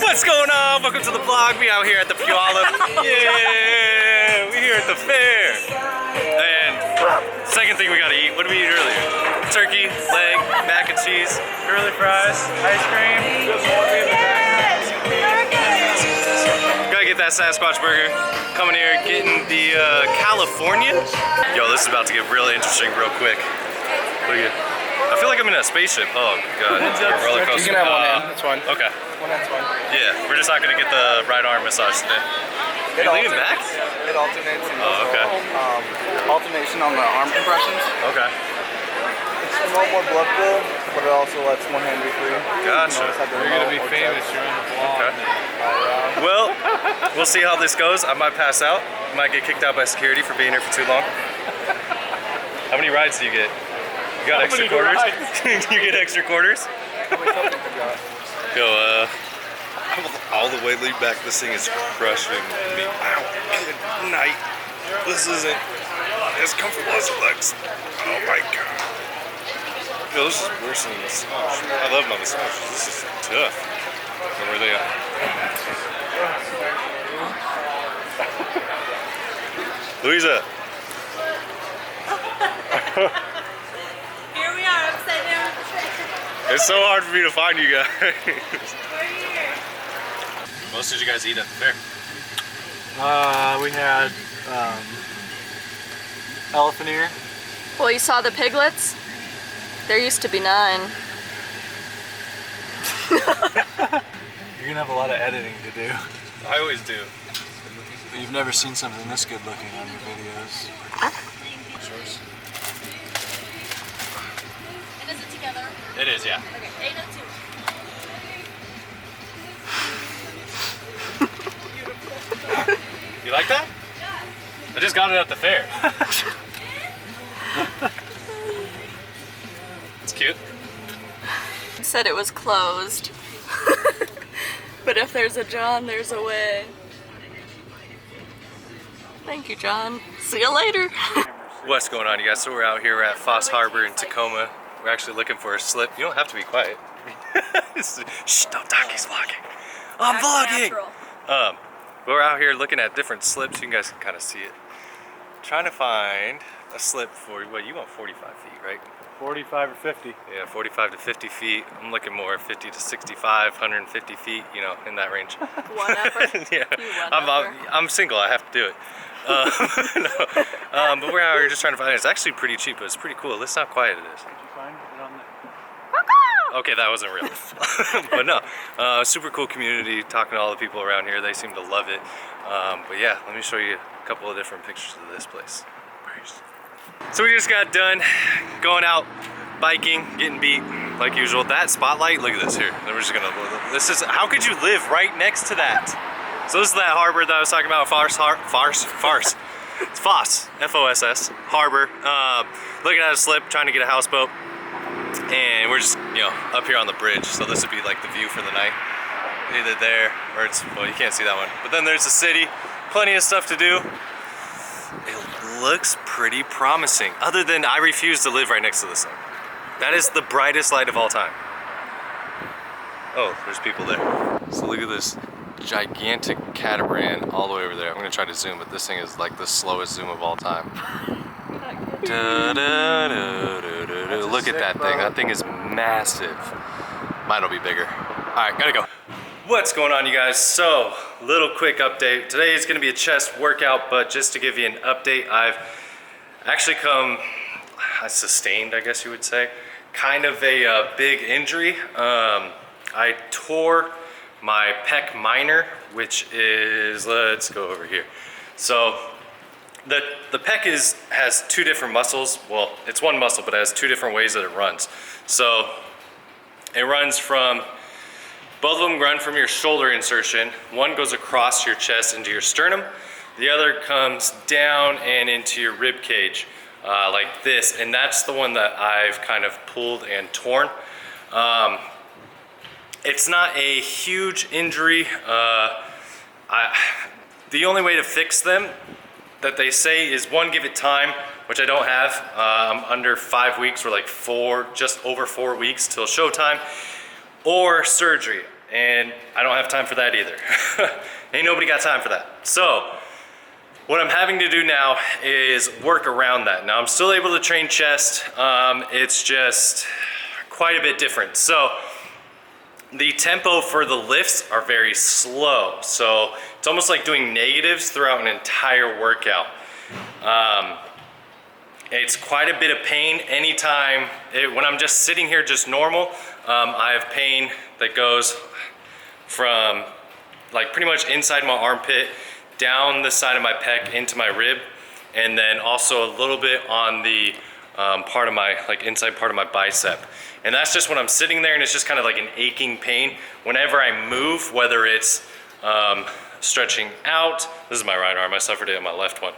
What's going on? Welcome to the vlog. We out here at the Puyallup. Yeah, we here at the fair. And second thing we gotta eat. What did we eat earlier? Turkey, leg, mac and cheese, curly fries, ice cream. Gotta get that Sasquatch burger. Coming here, getting the Californian. Yo, this is about to get really interesting real quick. Look at it. I feel like I'm in a spaceship. Oh god, roller coaster. You can have one hand, that's fine. Okay. One hand's fine. Yeah, we're just not gonna get the right arm massage today. Are you leaning back? It alternates. Oh, okay. Alternation on the arm compressions. Okay. It's to promote more blood flow, but it also lets one hand be free. Gotcha. You're gonna be famous. You're on the vlog. Okay. Well, we'll see how this goes. I might pass out. I might get kicked out by security for being here for too long. How many rides do you get? You got extra quarters? You get extra quarters? Yo, all the way lead back, this thing is crushing me. Ow, good night. This isn't as comfortable as it looks. Oh my god. Yo, this is worse than the massage. I love my massage. This is tough. And where are they at? Louisa. Here we are, upside down. It's so hard for me to find you guys. We're here. What else did you guys eat at the fair? We had elephant ear. Well, you saw the piglets? There used to be 9. You're gonna have a lot of editing to do. I always do. You've never seen something this good looking on your videos. And is it together? It is, yeah. Okay, 802. You like that? I just got it at the fair. It's cute. Said it was closed. But if there's a John, there's a way. Thank you, John. See you later. What's going on, you guys? So we're out here at Foss Harbor in Tacoma. We're actually looking for a slip. You don't have to be quiet. Shh, don't talk, he's vlogging. I'm vlogging! We're out here looking at different slips. You guys can kind of see it. Trying to find a slip for, what, you want 45 feet, right? 45 or 50. Yeah, 45 to 50 feet. I'm looking more 50 to 65, 150 feet, you know, in that range. One upper. Yeah, upper. I'm single, I have to do it. But we're out here just trying to find it. It's actually pretty cheap, but it's pretty cool. Listen how quiet it is. Did you find it on the... Okay, that wasn't real. But no, super cool community, talking to all the people around here. They seem to love it. But yeah, let me show you a couple of different pictures of this place. So we just got done going out biking, getting beat like usual. That spotlight, look at this here. We're just gonna, this is, how could you live right next to that? So this is that harbor that I was talking about, Foss, it's Foss, F-O-S-S, harbor. Looking at a slip, trying to get a houseboat. And we're just, you know, up here on the bridge. So this would be like the view for the night. Either there, or it's, well, you can't see that one. But then there's the city, plenty of stuff to do. It looks pretty promising. Other than I refuse to live right next to this thing. That is the brightest light of all time. Oh, there's people there. So look at this gigantic catamaran all the way over there. I'm gonna try to zoom, but this thing is like the slowest zoom of all time. Look at that thing. That thing is massive. Mine'll be bigger. All right, gotta go. What's going on, you guys? So, little quick update. Today is gonna be a chest workout, but just to give you an update, I've actually I sustained, I guess you would say, kind of a big injury. I tore my pec minor, which is, let's go over here. So, the pec has 2 different muscles. Well, it's one muscle, but it has 2 different ways that it runs. So it runs from, both of them run from your shoulder insertion. One goes across your chest into your sternum. The other comes down and into your rib cage, like this. And that's the one that I've kind of pulled and torn. It's not a huge injury. The only way to fix them that they say is, one, give it time, which I don't have. I'm under 5 weeks, or like just over 4 weeks till showtime, or surgery. and I don't have time for that either. Ain't nobody got time for that. So what I'm having to do now is work around that. Now I'm still able to train chest, it's just quite a bit different. So the tempo for the lifts are very slow. So it's almost like doing negatives throughout an entire workout. It's quite a bit of pain anytime, when I'm just sitting here just normal, I have pain that goes from like pretty much inside my armpit, down the side of my pec into my rib, and then also a little bit on the part of my, like inside part of my bicep. And that's just when I'm sitting there, and it's just kind of like an aching pain. Whenever I move, whether it's stretching out, this is my right arm, I suffered it in my left one.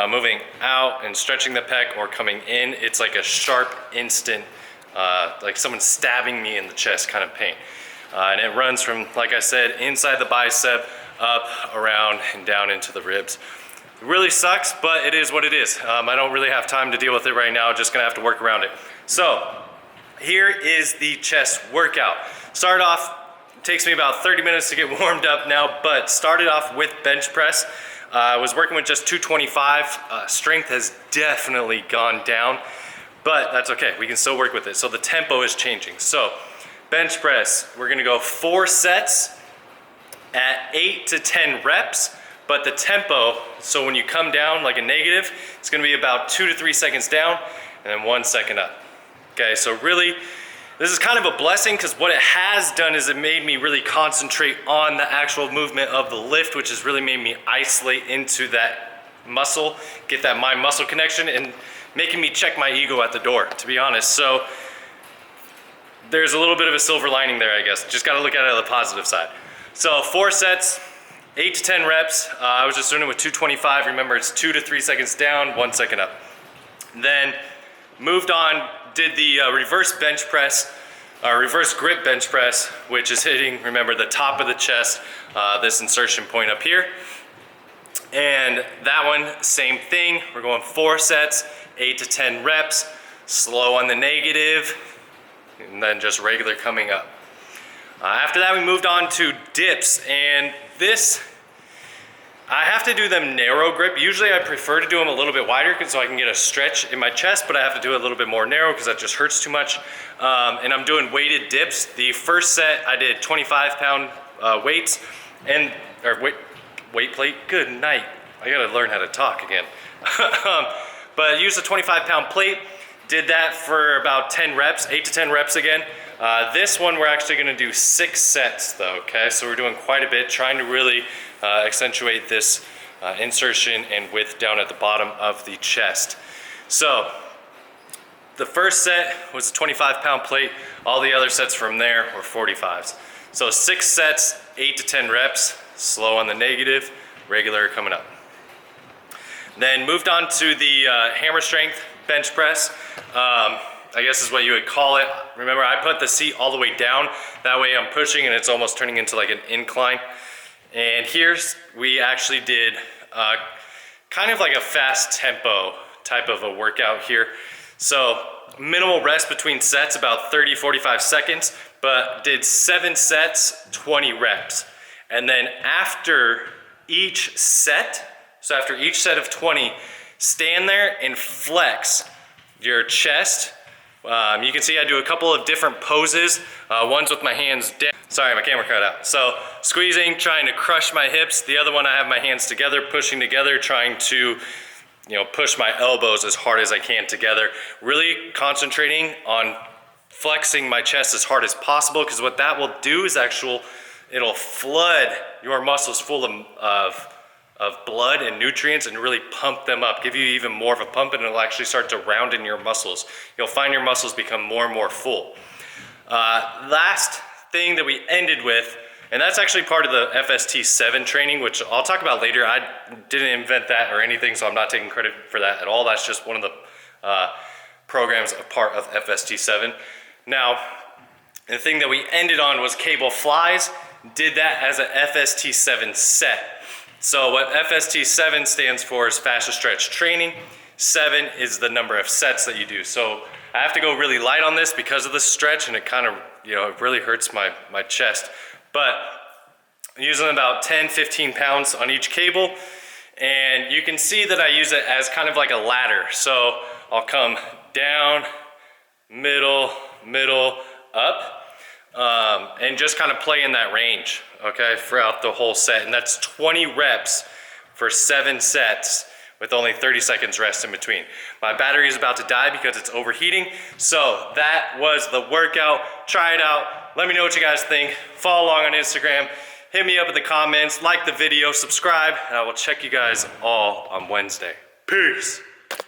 Moving out and stretching the pec or coming in, it's like a sharp, instant, like someone stabbing me in the chest kind of pain. And it runs from, like I said, inside the bicep, up, around, and down into the ribs. It really sucks, but it is what it is. I don't really have time to deal with it right now, just gonna have to work around it. So, here is the chest workout. Start off, it takes me about 30 minutes to get warmed up now, but started off with bench press. I was working with just 225. Strength has definitely gone down, but that's okay. We can still work with it. So the tempo is changing. So bench press, we're gonna go 4 sets at 8 to 10 reps, but the tempo, so when you come down like a negative, it's gonna be about 2 to 3 seconds down and then 1 second up. Okay, so really, this is kind of a blessing because what it has done is it made me really concentrate on the actual movement of the lift, which has really made me isolate into that muscle, get that mind-muscle connection, and making me check my ego at the door, to be honest. So there's a little bit of a silver lining there, I guess. Just gotta look at it on the positive side. So 4 sets, 8 to 10 reps. I was just doing it with 225. Remember, it's 2 to 3 seconds down, 1 second up. Then moved on, did the reverse bench press, reverse grip bench press, which is hitting, remember, the top of the chest, this insertion point up here. And that one, same thing. We're going 4 sets, 8 to 10 reps, slow on the negative, and then just regular coming up. After that, we moved on to dips, and this, I have to do them narrow grip. Usually I prefer to do them a little bit wider so I can get a stretch in my chest, but I have to do it a little bit more narrow because that just hurts too much. And I'm doing weighted dips. The first set I did 25-pound weights, or weight plate, good night. I gotta learn how to talk again. But I used a 25-pound plate, did that for about 10 reps, 8 to 10 reps again. This one we're actually gonna do 6 sets though, okay? So we're doing quite a bit, trying to really accentuate this insertion and width down at the bottom of the chest. So the first set was a 25-pound plate. All the other sets from there were 45s. So 6 sets, 8 to 10 reps, slow on the negative, regular coming up. Then moved on to the hammer strength bench press. I guess is what you would call it. Remember, I put the seat all the way down. That way I'm pushing and it's almost turning into like an incline. And here's, we actually did kind of like a fast tempo type of a workout here. So minimal rest between sets, about 30, 45 seconds, but did 7 sets, 20 reps. And then after each set, so after each set of 20, stand there and flex your chest. You can see I do a couple of different poses. One's with my hands down. Sorry, my camera cut out. So squeezing, trying to crush my hips. The other one I have my hands together, pushing together, trying to push my elbows as hard as I can together. Really concentrating on flexing my chest as hard as possible, because what that will do is it'll flood your muscles full of blood and nutrients and really pump them up, give you even more of a pump, and it'll actually start to round in your muscles. You'll find your muscles become more and more full. Last thing that we ended with, and that's actually part of the FST-7 training, which I'll talk about later. I didn't invent that or anything, so I'm not taking credit for that at all. That's just one of the programs, a part of FST-7. Now, the thing that we ended on was cable flies. Did that as a FST-7 set. So what FST-7 stands for is faster stretch training. 7 is the number of sets that you do. So I have to go really light on this because of the stretch, and it kind of, it really hurts my chest. But I'm using about 10-15 pounds on each cable, and you can see that I use it as kind of like a ladder. So I'll come down, middle, up, and just kind of play in that range, okay, throughout the whole set. And that's 20 reps for 7 sets with only 30 seconds rest in between. My battery is about to die because it's overheating. So that was the workout. Try it out. Let me know what you guys think. Follow along on Instagram. Hit me up in the comments, like the video, subscribe, and I will check you guys all on Wednesday. Peace.